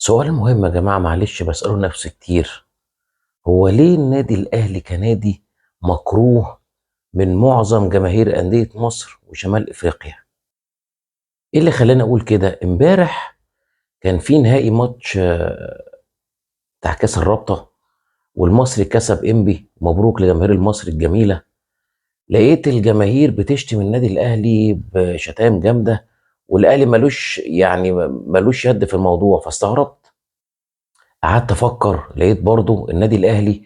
سؤال مهم يا جماعة، معلش بسأله نفسي كتير. هو ليه النادي الأهلي كنادي مكروه من معظم جماهير أندية مصر وشمال إفريقيا؟ إيه اللي خلاني أقول كده؟ إمبارح كان في نهائي ماتش بتاع كأس الرابطة، والمصري كسب إنبي. مبروك لجماهير المصري الجميلة. لقيت الجماهير بتشتم النادي الأهلي بشتائم جامدة، والأهلي ملوش يد في الموضوع، فاستغربت. قعدت افكر، لقيت برضو النادي الاهلي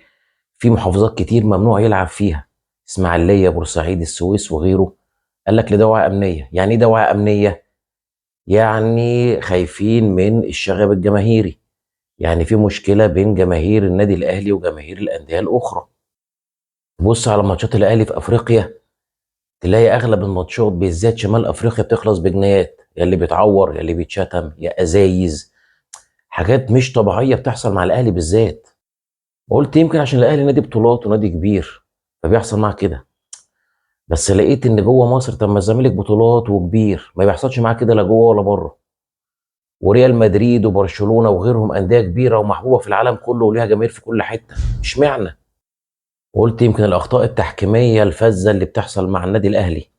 في محافظات كتير ممنوع يلعب فيها: اسماعيليه، بورسعيد، السويس وغيره. قال لك لدواعي امنيه. يعني ايه دواعي امنيه؟ يعني خايفين من الشغب الجماهيري، يعني في مشكله بين جماهير النادي الاهلي وجماهير الانديه الاخرى. بص على ماتشات الاهلي في افريقيا، تلاقي اغلب الماتشات بالذات شمال افريقيا بتخلص بجنايات، يا اللي بيتعور يا اللي بيتشتم يا ازايز. حاجات مش طبيعيه بتحصل مع الاهلي بالذات. قلت يمكن عشان الاهلي نادي بطولات ونادي كبير فبيحصل معاه كده. بس لقيت ان جوه مصر، طب ما الزمالك بطولات وكبير ما بيحصلش معاه كده لا جوه ولا بره. وريال مدريد وبرشلونه وغيرهم انديه كبيره ومحبوبه في العالم كله وليها جماهير في كل حته، اشمعنى؟ قلت يمكن الاخطاء التحكيميه الفذه اللي بتحصل مع النادي الاهلي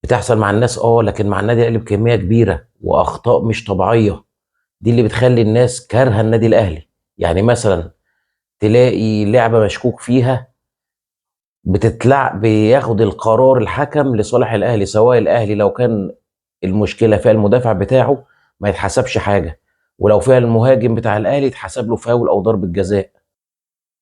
بتحصل مع الناس، لكن مع النادي الاهلي بكميه كبيره واخطاء مش طبيعيه. دي اللي بتخلي الناس كارهه النادي الاهلي. يعني مثلا تلاقي لعبه مشكوك فيها، بياخد القرار الحكم لصالح الاهلي، سواء الاهلي لو كان المشكله فيها المدافع بتاعه ما يتحسبش حاجه، ولو فيها المهاجم بتاع الاهلي يتحسب له فاول او ضربه جزاء.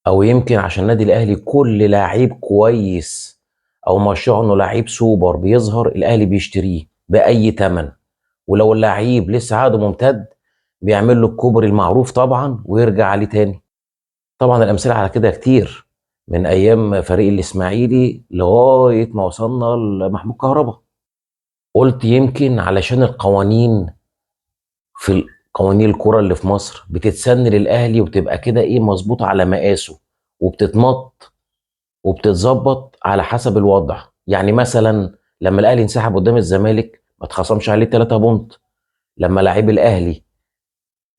او يمكن عشان النادي الاهلي كل لعيب كويس او مشروع انه لعيب سوبر بيظهر الاهلي بيشتريه باي ثمن، ولو اللعيب لسه عقده ممتد بيعمل له الكوبري المعروف طبعا ويرجع عليه تاني. طبعا الامثله على كده كتير، من ايام فريق الاسماعيلي لغايه ما وصلنا لمحمود كهربا. قلت يمكن علشان القوانين، في قوانين الكره اللي في مصر بتتسن للاهلي وبتبقى كده ايه مظبوطه على مقاسه، وبتتمط وبتتظبط على حسب الوضع. يعني مثلا لما الاهلي انسحب قدام الزمالك ما اتخصمش عليه 3 بونت. لما لعيب الاهلي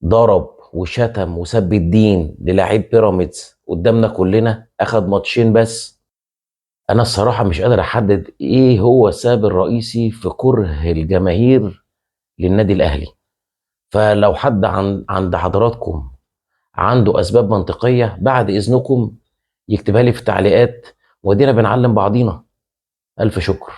ضرب وشتم وسب الدين للاعيب بيراميدز قدامنا كلنا اخد ماتشين بس. انا الصراحه مش قادر احدد ايه هو السبب الرئيسي في كره الجماهير للنادي الاهلي. فلو حد عند حضراتكم عنده اسباب منطقيه بعد اذنكم يكتبها لي في التعليقات، ودينا بنعلم بعضينا. الف شكر.